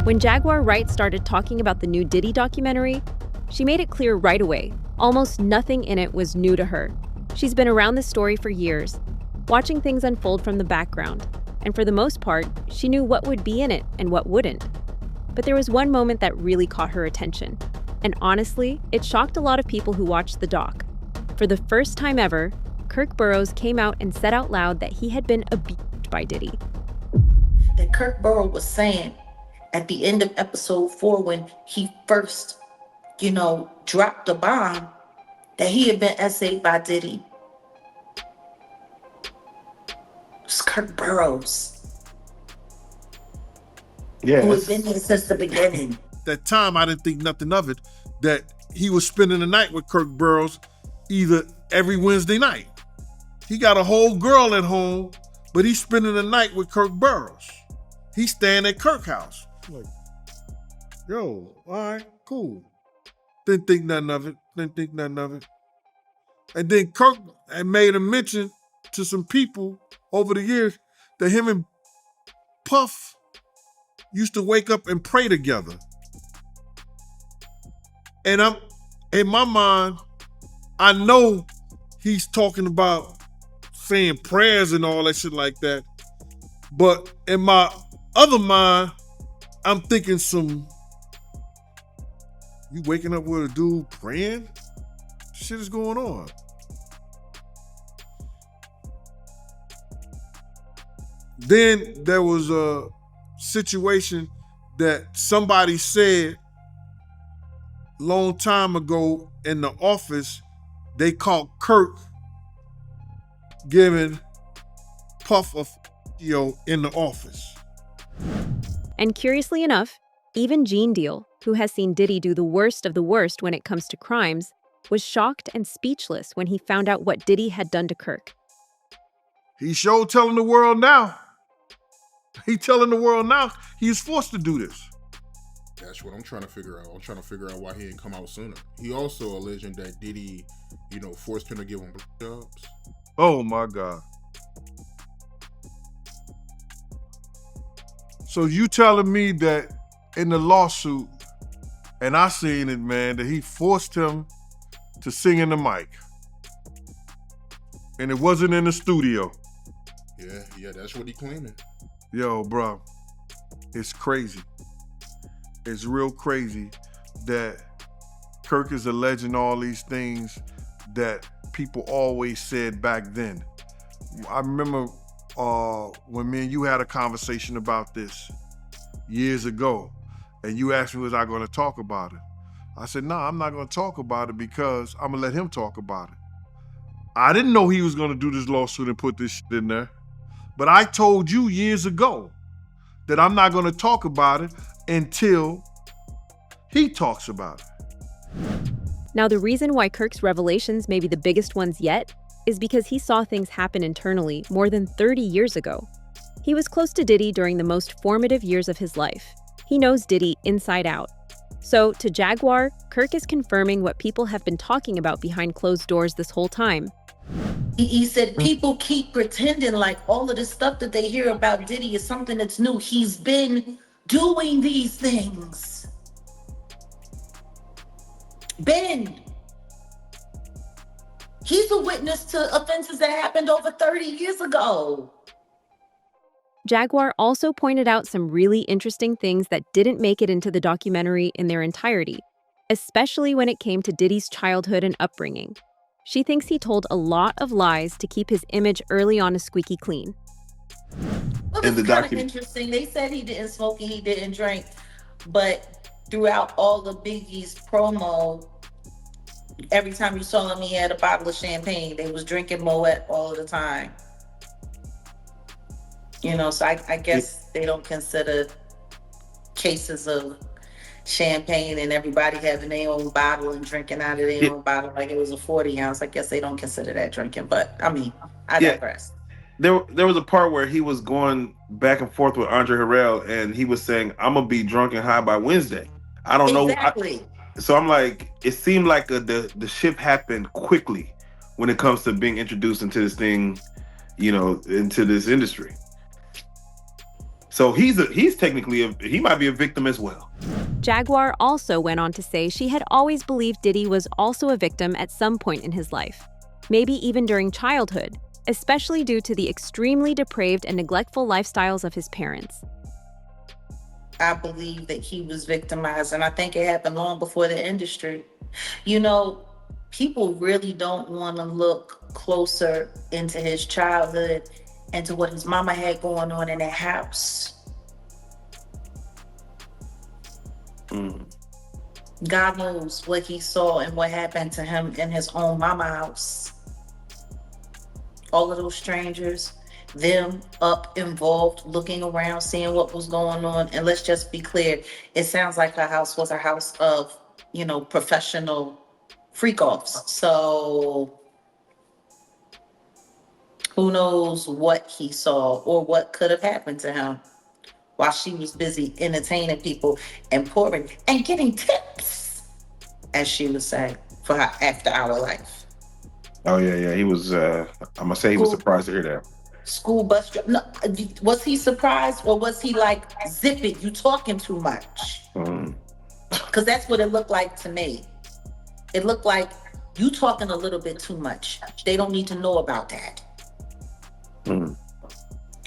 When Jaguar Wright started talking about the new Diddy documentary, she made it clear right away, almost nothing in it was new to her. She's been around this story for years, watching things unfold from the background, and for the most part, she knew what would be in it and what wouldn't. But there was one moment that really caught her attention, and honestly, it shocked a lot of people who watched the doc. For the first time ever, Kirk Burroughs came out and said out loud that he had been abused by Diddy. That Kirk Burroughs was saying at the end of episode 4 when he first, dropped the bomb, that he had been essayed by Diddy. It's Kirk Burroughs. Yeah. Who has been here since the beginning. That time, I didn't think nothing of it, that he was spending the night with Kirk Burroughs either every Wednesday night. He got a whole girl at home, but he's spending the night with Kirk Burroughs. He's staying at Kirk's house. Like, yo, all right, cool. Didn't think nothing of it. And then Kirk had made a mention to some people over the years that him and Puff used to wake up and pray together. And I'm in my mind, I know he's talking about saying prayers and all that shit like that. But in my other mind, I'm thinking you waking up with a dude praying? Shit is going on. Then there was a situation that somebody said long time ago in the office. They caught Kirk giving Puff a in the office. And curiously enough, even Gene Deal, who has seen Diddy do the worst of the worst when it comes to crimes, was shocked and speechless when he found out what Diddy had done to Kirk. He sure telling the world now. He telling the world now he was forced to do this. That's what I'm trying to figure out. I'm trying to figure out why he didn't come out sooner. He also alleging that Diddy, forced him to give him jobs. Oh my God. So you telling me that in the lawsuit, and I seen it, man, that he forced him to sing in the mic. And it wasn't in the studio. Yeah, that's what he claiming. Yo, bro, it's crazy. It's real crazy that Kirk is alleging all these things that people always said back then. I remember when me and you had a conversation about this years ago, and you asked me, was I going to talk about it? I said, no, I'm not going to talk about it because I'm going to let him talk about it. I didn't know he was going to do this lawsuit and put this shit in there. But I told you years ago that I'm not going to talk about it until he talks about it. Now, the reason why Kirk's revelations may be the biggest ones yet is because he saw things happen internally more than 30 years ago. He was close to Diddy during the most formative years of his life. He knows Diddy inside out. So, to Jaguar, Kirk is confirming what people have been talking about behind closed doors this whole time. He said people keep pretending like all of the stuff that they hear about Diddy is something that's new. He's been doing these things. He's a witness to offenses that happened over 30 years ago. Jaguar also pointed out some really interesting things that didn't make it into the documentary in their entirety, especially when it came to Diddy's childhood and upbringing. She thinks he told a lot of lies to keep his image early on squeaky clean. Well, it's kind of interesting. They said he didn't smoke and he didn't drink, but throughout all the Biggie's promo, every time you saw him, he had a bottle of champagne. They was drinking Moet all of the time. So I guess they don't consider cases of champagne and everybody having their own bottle and drinking out of their own bottle like it was a 40 ounce. I guess they don't consider that drinking, but I digress. There was a part where he was going back and forth with Andre Harrell and he was saying, I'm going to be drunk and high by Wednesday. I don't know. Exactly. So I'm like, it seemed like the shift happened quickly when it comes to being introduced into this thing, into this industry. So he's technically he might be a victim as well. Jaguar also went on to say she had always believed Diddy was also a victim at some point in his life, maybe even during childhood, especially due to the extremely depraved and neglectful lifestyles of his parents. I believe that he was victimized, and I think it happened long before the industry. You know, people really don't want to look closer into his childhood and to what his mama had going on in that house. God knows what he saw and what happened to him in his own mama house. All of those strangers, them up involved, looking around, seeing what was going on. And let's just be clear, it sounds like her house was a house of, professional freak-offs. So who knows what he saw or what could have happened to him while she was busy entertaining people and pouring and getting tips, as she would say, for her after-hour life. Oh yeah. He was. I'm gonna say he was surprised to hear that. School bus driver. No, was he surprised or was he like, zip it, you talking too much? Because that's what it looked like to me. It looked like you talking a little bit too much. They don't need to know about that.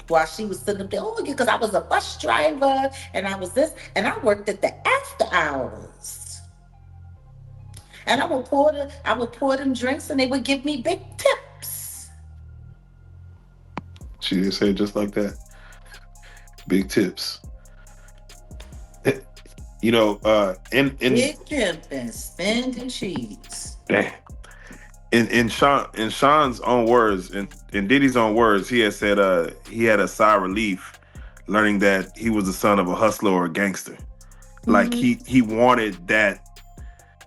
While she was sitting up there, because I was a bus driver and I was this, and I worked at the after hours. And I would pour them drinks and they would give me big tips. She did say it just like that. Big tips. Big tip and spending cheese. Damn. In Sean's own words, in Diddy's own words, he had said he had a sigh of relief learning that he was the son of a hustler or a gangster. Like he wanted that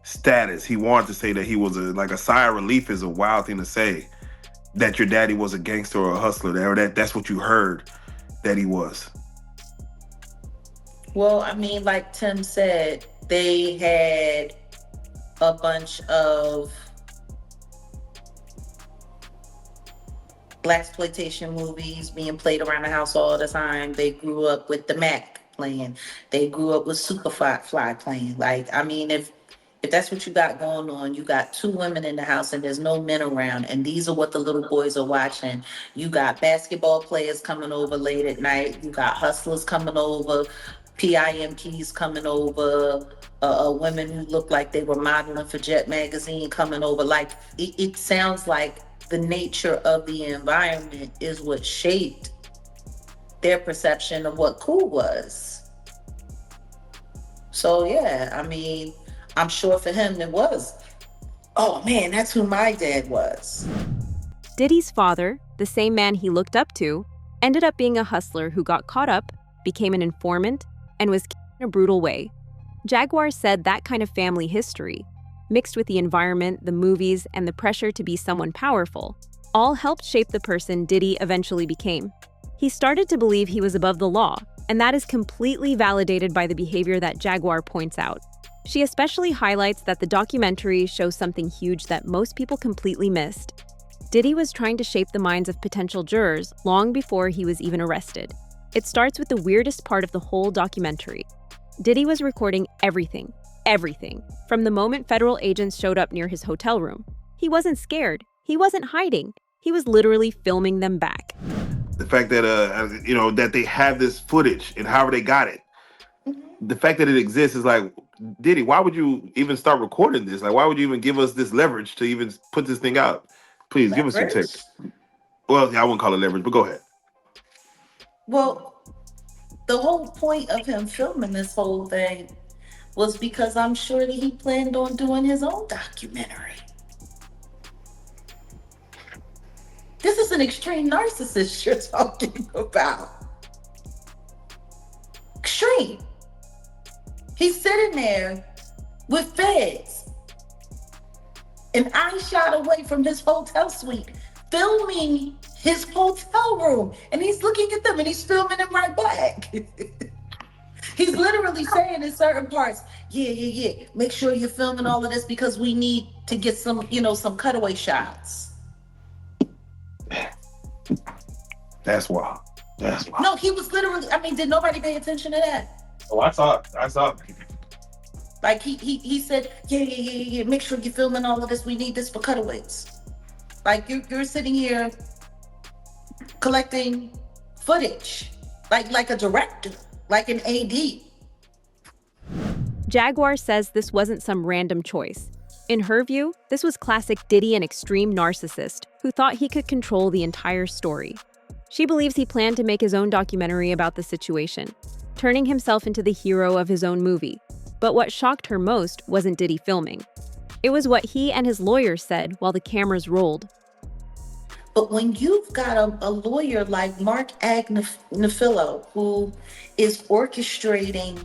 status. He wanted to say that he was a sigh of relief is a wild thing to say, that your daddy was a gangster or a hustler, or that's what you heard that he was. Well, I mean, like Tim said, they had a bunch of blaxploitation movies being played around the house all the time. They grew up with the Mac playing. They grew up with Superfly playing. Like, I mean, if that's what you got going on, you got two women in the house and there's no men around, and these are what the little boys are watching. You got basketball players coming over late at night. You got hustlers coming over, PIMPs coming over, women who look like they were modeling for Jet Magazine coming over. Like, it sounds like the nature of the environment is what shaped their perception of what cool was. So yeah, I mean, I'm sure for him it was, oh man, that's who my dad was. Diddy's father, the same man he looked up to, ended up being a hustler who got caught up, became an informant, and was killed in a brutal way. Jaguar said that kind of family history, mixed with the environment, the movies, and the pressure to be someone powerful, all helped shape the person Diddy eventually became. He started to believe he was above the law, and that is completely validated by the behavior that Jaguar points out. She especially highlights that the documentary shows something huge that most people completely missed. Diddy was trying to shape the minds of potential jurors long before he was even arrested. It starts with the weirdest part of the whole documentary. Diddy was recording everything, from the moment federal agents showed up near his hotel room. He wasn't scared. He wasn't hiding. He was literally filming them back. The fact that, that they have this footage and however they got it, the fact that it exists is like, Diddy, why would you even start recording this? Like, why would you even give us this leverage to even put this thing out? Please, give us some tips. Well, I wouldn't call it leverage, but go ahead. Well, the whole point of him filming this whole thing was because I'm sure that he planned on doing his own documentary. This is an extreme narcissist you're talking about. Extreme. He's sitting there with feds, an eye shot away from his hotel suite, filming his hotel room, and he's looking at them and he's filming them right back. He's literally saying in certain parts, yeah, make sure you're filming all of this because we need to get some cutaway shots. That's wild. That's wild. No, he was literally, I mean, did nobody pay attention to that? Oh, I saw it. Like he said, yeah, make sure you're filming all of this. We need this for cutaways. Like you're sitting here collecting footage, like a director, like an AD. Jaguar says this wasn't some random choice. In her view, this was classic Diddy, an extreme narcissist who thought he could control the entire story. She believes he planned to make his own documentary about the situation, turning himself into the hero of his own movie. But what shocked her most wasn't Diddy filming. It was what he and his lawyers said while the cameras rolled. But when you've got a lawyer like Mark Agnafilo, who is orchestrating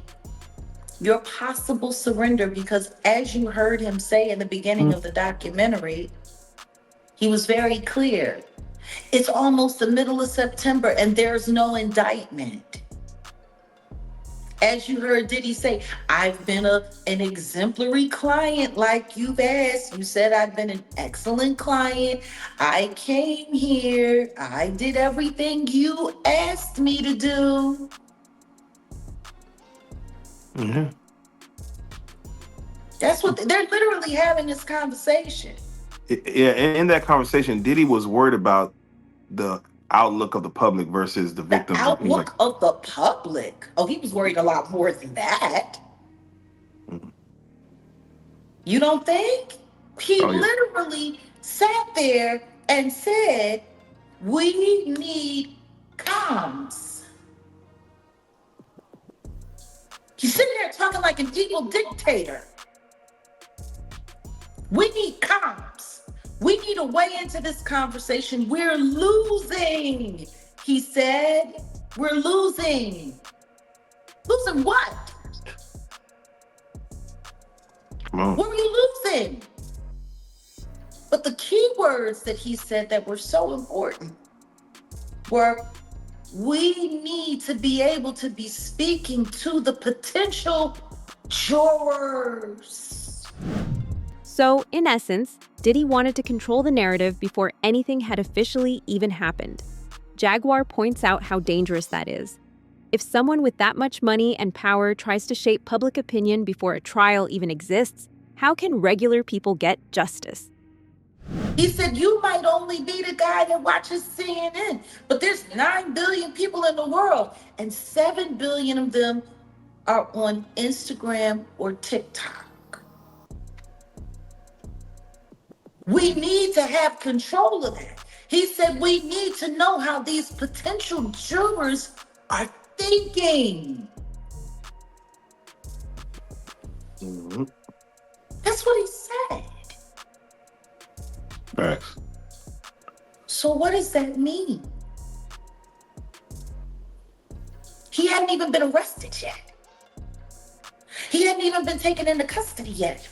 your possible surrender, because as you heard him say in the beginning of the documentary, he was very clear. It's almost the middle of September and there's no indictment. As you heard Diddy say, I've been an exemplary client like you've asked. You said I've been an excellent client. I came here. I did everything you asked me to do. Mm-hmm. That's what they're literally having this conversation. Yeah, in that conversation, Diddy was worried about the outlook of the public versus the victims. The outlook of the public. Oh, he was worried a lot more than that. Mm-hmm. You don't think? He literally sat there and said, we need comms. He's sitting there talking like an evil dictator. We need comms. We need a way into this conversation. We're losing, he said. We're losing. Losing what? Come on. What were you losing? But the key words that he said that were so important were, we need to be able to be speaking to the potential jurors. So, in essence, Diddy wanted to control the narrative before anything had officially even happened. Jaguar points out how dangerous that is. If someone with that much money and power tries to shape public opinion before a trial even exists, how can regular people get justice? He said, you might only be the guy that watches CNN, but there's 9 billion people in the world, and 7 billion of them are on Instagram or TikTok. We need to have control of that. He said we need to know how these potential jurors are thinking. Mm-hmm. That's what he said. Facts. So what does that mean? He hadn't even been arrested yet. He hadn't even been taken into custody yet.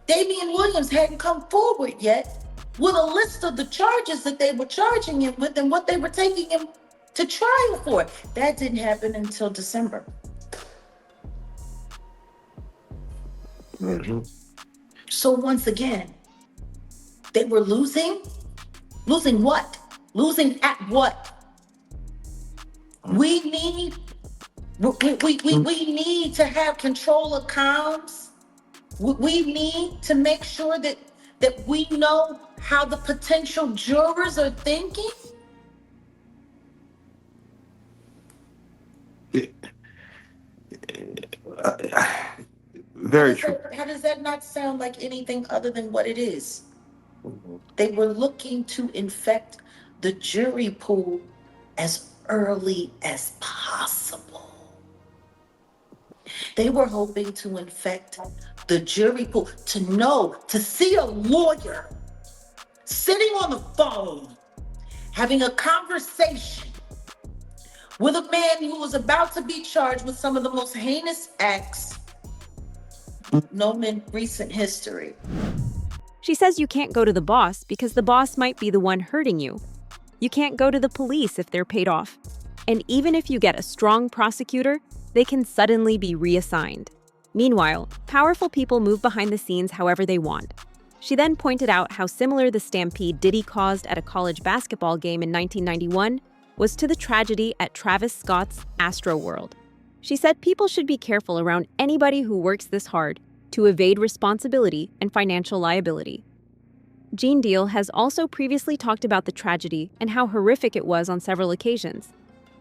Damian Williams hadn't come forward yet with a list of the charges that they were charging him with and what they were taking him to trial for. That didn't happen until December. Mm-hmm. So once again, they were losing? Losing what? Losing at what? We need to have control of comms. We need to make sure that we know how the potential jurors are thinking. Very true. How does that not sound like anything other than what it is? Mm-hmm. They were looking to infect the jury pool as early as possible. They were hoping to infect the jury pool, to see a lawyer sitting on the phone, having a conversation with a man who was about to be charged with some of the most heinous acts known in recent history. She says you can't go to the boss because the boss might be the one hurting you. You can't go to the police if they're paid off. And even if you get a strong prosecutor, they can suddenly be reassigned. Meanwhile, powerful people move behind the scenes however they want. She then pointed out how similar the stampede Diddy caused at a college basketball game in 1991 was to the tragedy at Travis Scott's Astroworld. She said people should be careful around anybody who works this hard to evade responsibility and financial liability. Gene Deal has also previously talked about the tragedy and how horrific it was on several occasions.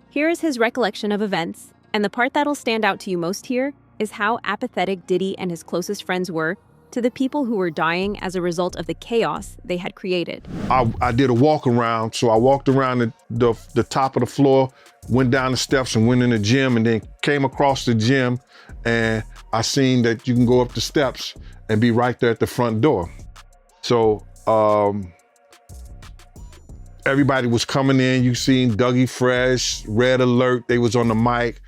Here is his recollection of events, and the part that'll stand out to you most here is how apathetic Diddy and his closest friends were to the people who were dying as a result of the chaos they had created. I did a walk around, so I walked around the top of the floor, went down the steps and went in the gym, and then came across the gym, and I seen that you can go up the steps and be right there at the front door. So everybody was coming in. You seen Dougie Fresh, Red Alert, they was on the mic.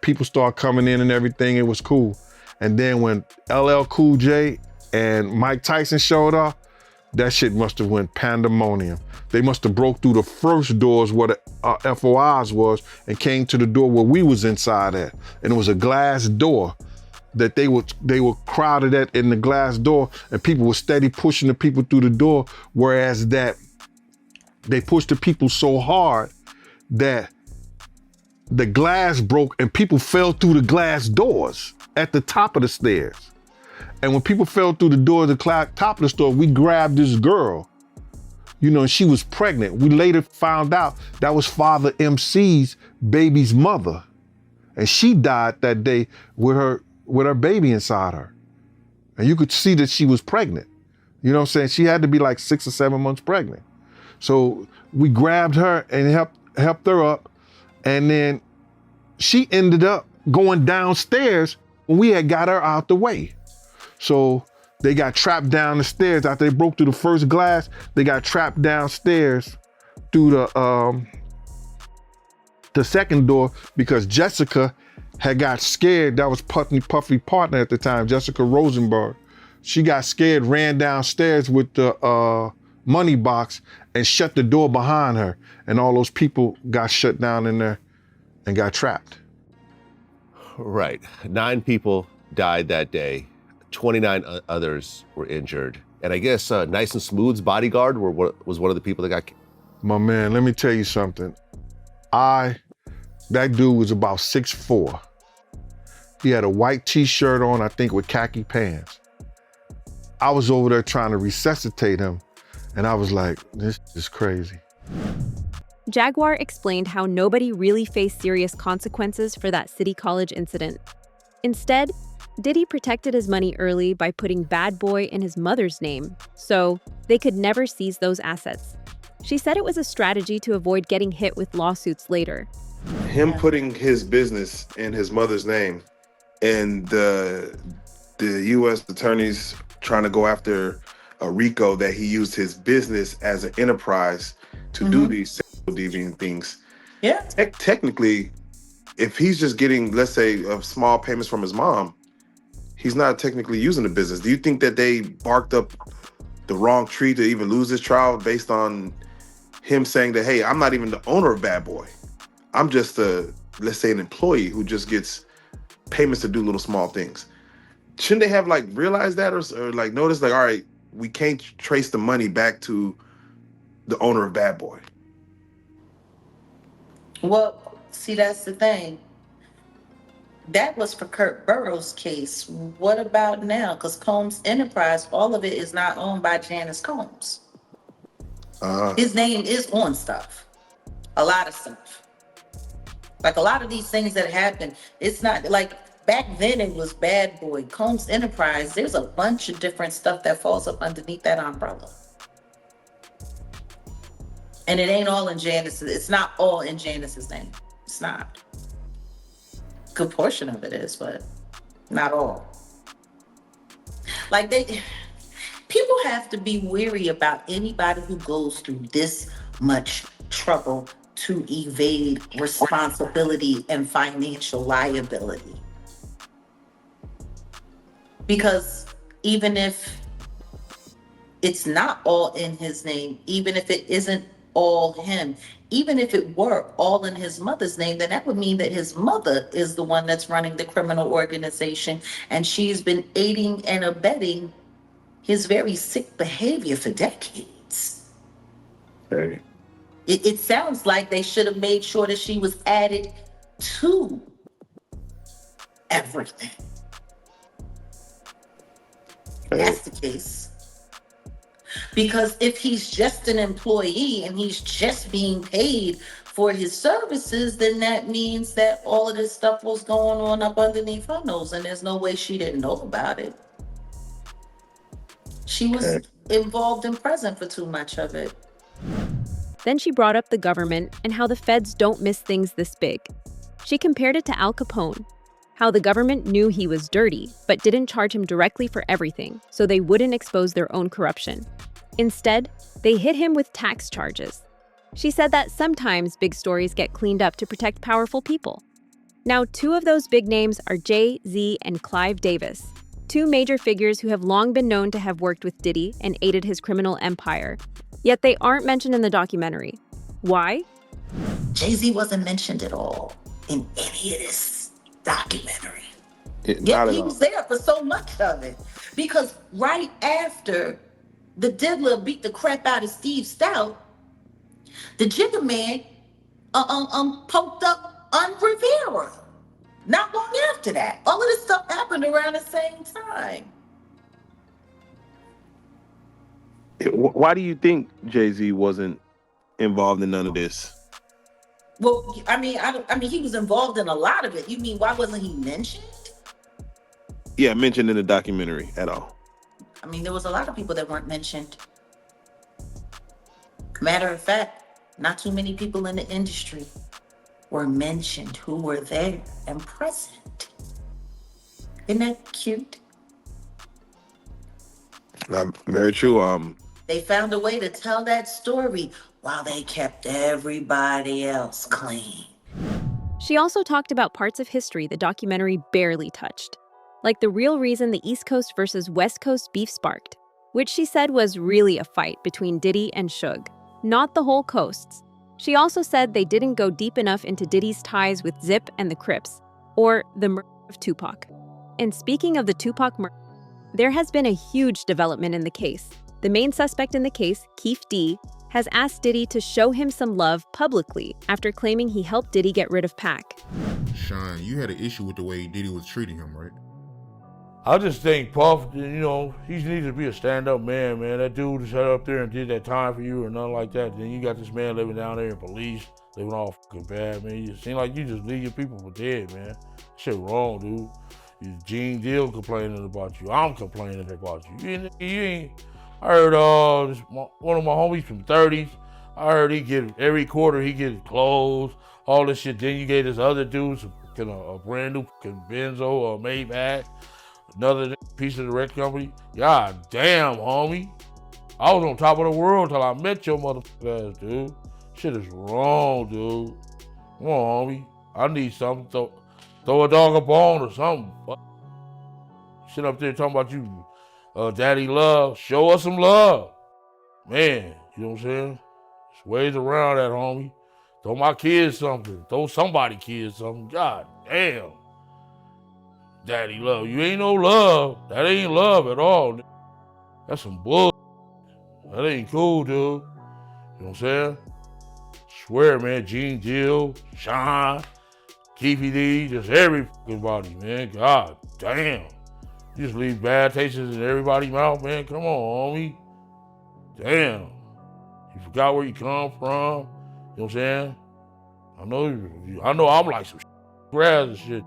People started coming in and everything. It was cool. And then when LL Cool J and Mike Tyson showed up, that shit must have went pandemonium. They must have broke through the first doors where the FOIs was and came to the door where we was inside at. And it was a glass door that they were crowded at in the glass door, and people were steady pushing the people through the door, whereas that they pushed the people so hard that the glass broke and people fell through the glass doors at the top of the stairs. And when people fell through the door at the top of the store, we grabbed this girl. She was pregnant. We later found out that was Father MC's baby's mother. And she died that day with her baby inside her. And you could see that she was pregnant. You know what I'm saying? She had to be like 6 or 7 months pregnant. So we grabbed her and helped her up. And then she ended up going downstairs when we had got her out the way. So they got trapped down the stairs. After they broke through the first glass, they got trapped downstairs through the second door because Jessica had got scared. That was Puffy partner at the time, Jessica Rosenberg. She got scared, ran downstairs with the money box and shut the door behind her. And all those people got shut down in there and got trapped. Right. 9 people died that day. 29 others were injured. And I guess Nice and Smooth's bodyguard was one of the people that got killed. My man, let me tell you something. That dude was about 6'4". He had a white t-shirt on, I think with khaki pants. I was over there trying to resuscitate him, and I was like, this is crazy. Jaguar explained how nobody really faced serious consequences for that City College incident. Instead, Diddy protected his money early by putting Bad Boy in his mother's name, so they could never seize those assets. She said it was a strategy to avoid getting hit with lawsuits later. Him putting his business in his mother's name and the U.S. attorneys trying to go after RICO that he used his business as an enterprise to do these sexual deviant things. Yeah. Technically, if he's just getting, let's say, small payments from his mom, he's not technically using the business. Do you think that they barked up the wrong tree to even lose this trial based on him saying that, hey, I'm not even the owner of Bad Boy. I'm just let's say, an employee who just gets payments to do little small things. Shouldn't they have realized that or noticed all right, we can't trace the money back to the owner of Bad Boy? Well, see, that's the thing. That was for Kirk Burroughs' case. What about now? Because Combs Enterprise, all of it is not owned by Janice Combs. His name is on stuff. A lot of stuff. A lot of these things that happen, it's not back then it was Bad Boy, Combs Enterprise. There's a bunch of different stuff that falls up underneath that umbrella. And it ain't all in Janice's. It's not all in Janice's name. It's not. Good portion of it is, but not all. People have to be wary about anybody who goes through this much trouble to evade responsibility and financial liability. Because even if it's not all in his name, even if it isn't all him, even if it were all in his mother's name, then that would mean that his mother is the one that's running the criminal organization, and she's been aiding and abetting his very sick behavior for decades. Hey. It sounds like they should have made sure that she was added to everything. If that's the case. Because if he's just an employee and he's just being paid for his services, then that means that all of this stuff was going on up underneath her nose, and there's no way she didn't know about it. She was involved and present for too much of it. Then she brought up the government and how the feds don't miss things this big. She compared it to Al Capone, how the government knew he was dirty, but didn't charge him directly for everything, so they wouldn't expose their own corruption. Instead, they hit him with tax charges. She said that sometimes big stories get cleaned up to protect powerful people. Now, two of those big names are Jay-Z and Clive Davis, two major figures who have long been known to have worked with Diddy and aided his criminal empire. Yet they aren't mentioned in the documentary. Why? Jay-Z wasn't mentioned at all in any of this documentary. Yet he was there for so much of it. Because right after the diddler beat the crap out of Steve Stout, the Jigga Man poked up on Rivera. Not long after that. All of this stuff happened around the same time. Why do you think Jay-Z wasn't involved in none of this? Well, I mean, he was involved in a lot of it. You mean, why wasn't he mentioned? Yeah, mentioned in the documentary at all. I mean, there was a lot of people that weren't mentioned. Matter of fact, not too many people in the industry were mentioned who were there and present. Isn't that cute? Very true. They found a way to tell that story while they kept everybody else clean. She also talked about parts of history the documentary barely touched, like the real reason the East Coast versus West Coast beef sparked, which she said was really a fight between Diddy and Suge, not the whole coasts. She also said they didn't go deep enough into Diddy's ties with Zip and the Crips, or the murder of Tupac. And speaking of the Tupac murder, there has been a huge development in the case. The main suspect in the case, Keefe D, has asked Diddy to show him some love publicly after claiming he helped Diddy get rid of Pac. Sean, you had an issue with the way Diddy was treating him, right? I just think Puff, he needs to be a stand-up man, man. That dude sat up there and did that time for you or nothing like that. Then you got this man living down there in police, living all fucking bad, man. You seem like you just leave your people for dead, man. Shit wrong, dude. Gene Deal complaining about you. I'm complaining about you. You ain't. I heard one of my homies from 30s. I heard he get every quarter he get clothes, all this shit. Then you gave this other dude a brand new Benzo or Maybach, another piece of the record company. God damn, homie. I was on top of the world till I met your motherfucker ass, dude. Shit is wrong, dude. Come on, homie. I need something. Throw a dog a bone or something. Sit up there talking about you, daddy love. Show us some love. Man, you know what I'm saying? There's ways around that, homie. Throw my kids something. Throw somebody kids something. God damn. Daddy love. You ain't no love. That ain't love at all. That's some bull. That ain't cool, dude. You know what I'm saying? Swear, man. Gene Deal, Sean, Keefe D, just everybody, man. God damn. You just leave bad tastes in everybody's mouth, man. Come on, homie. Damn. You forgot where you come from. You know what I'm saying? I know I'm like some grass and shit.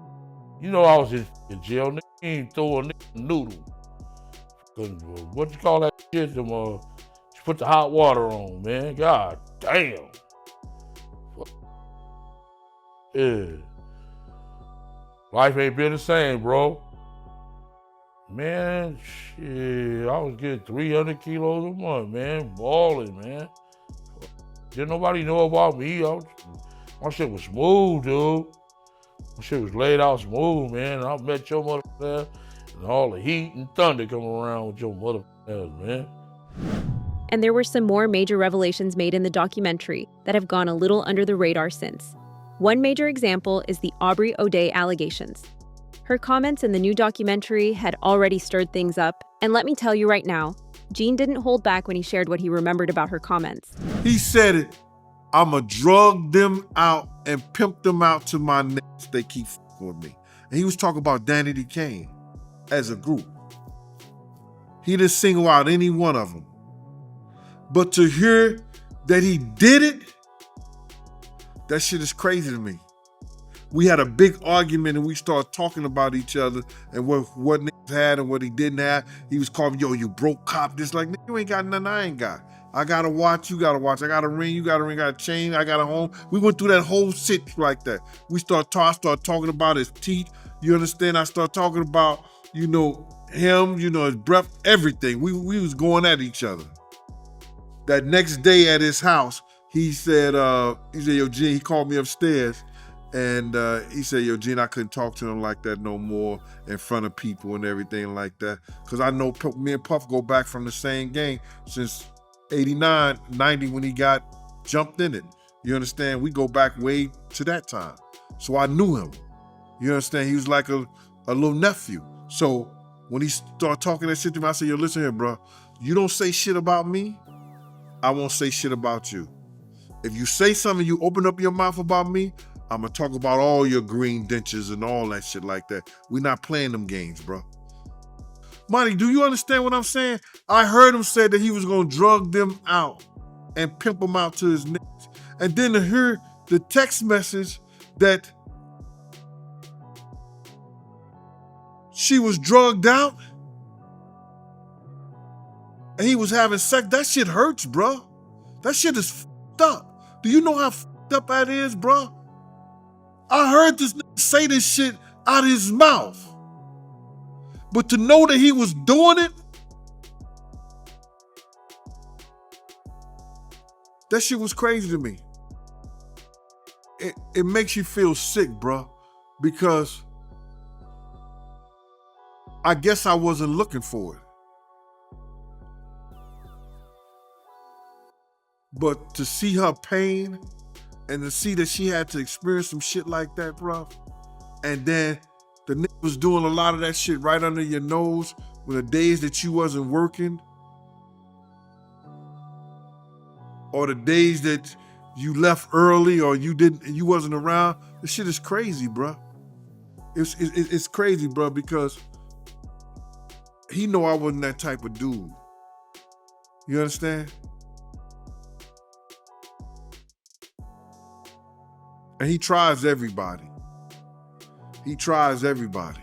You know I was in jail. Nigga ain't throw a noodle. What you call that shit? Put the hot water on, man. God damn. Yeah. Life ain't been the same, bro. Man, shit, I was getting 300 kilos a month, man. Balling, man. Didn't nobody know about me. My shit was smooth, dude. My shit was laid out smooth, man. I met your motherfucker and all the heat and thunder coming around with your motherfucker, man. And there were some more major revelations made in the documentary that have gone a little under the radar since. One major example is the Aubrey O'Day allegations. Her comments in the new documentary had already stirred things up, and let me tell you right now, Gene didn't hold back when he shared what he remembered about her comments. He said it I'ma drug them out and pimp them out to my niggas. They keep fucking with me. And he was talking about Danity Kane as a group. He didn't single out any one of them. But to hear that he did it, that shit is crazy to me. We had a big argument and we started talking about each other and what niggas had and what he didn't have. He was calling me, yo, you broke cop. This like, nigga, you ain't got nothing I ain't got. I got a watch, you got a watch. I got a ring, you got a ring, I got a chain, I got a home. We went through that whole shit like that. I started talking about his teeth. You understand? I started talking about, him, his breath, everything. We was going at each other. That next day at his house, he said, yo, Gene, he called me upstairs and he said, yo, Gene, I couldn't talk to him like that no more in front of people and everything like that. Cause I know me and Puff go back from the same gang since 89, 90 when he got jumped in it. You understand? We go back way to that time. So I knew him. You understand? He was like a little nephew. So when he started talking that shit to me, I said, yo, listen here, bro. You don't say shit about me, I won't say shit about you. If you say something, you open up your mouth about me, I'm gonna talk about all your green dentures and all that shit like that. We're not playing them games, bro. Monty, do you understand what I'm saying? I heard him say that he was gonna drug them out and pimp them out to his niggas. And then to hear the text message that she was drugged out and he was having sex, that shit hurts, bro. That shit is fucked up. Do you know how fucked up that is, bro? I heard this nigga say this shit out of his mouth. But to know that he was doing it, that shit was crazy to me. It makes you feel sick, bro, because I guess I wasn't looking for it. But to see her pain and to see that she had to experience some shit like that, bro, and then the nigga was doing a lot of that shit right under your nose when the days that you wasn't working or the days that you left early or you wasn't around, this shit is crazy, bro. It's crazy, bro, because he know I wasn't that type of dude. You understand? And he tries everybody. He tries everybody.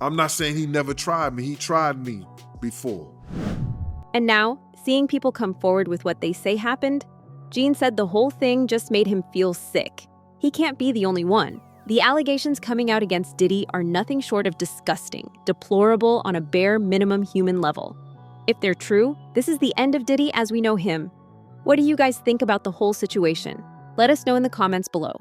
I'm not saying he never tried me. He tried me before. And now, seeing people come forward with what they say happened, Gene said the whole thing just made him feel sick. He can't be the only one. The allegations coming out against Diddy are nothing short of disgusting, deplorable on a bare minimum human level. If they're true, this is the end of Diddy as we know him. What do you guys think about the whole situation? Let us know in the comments below.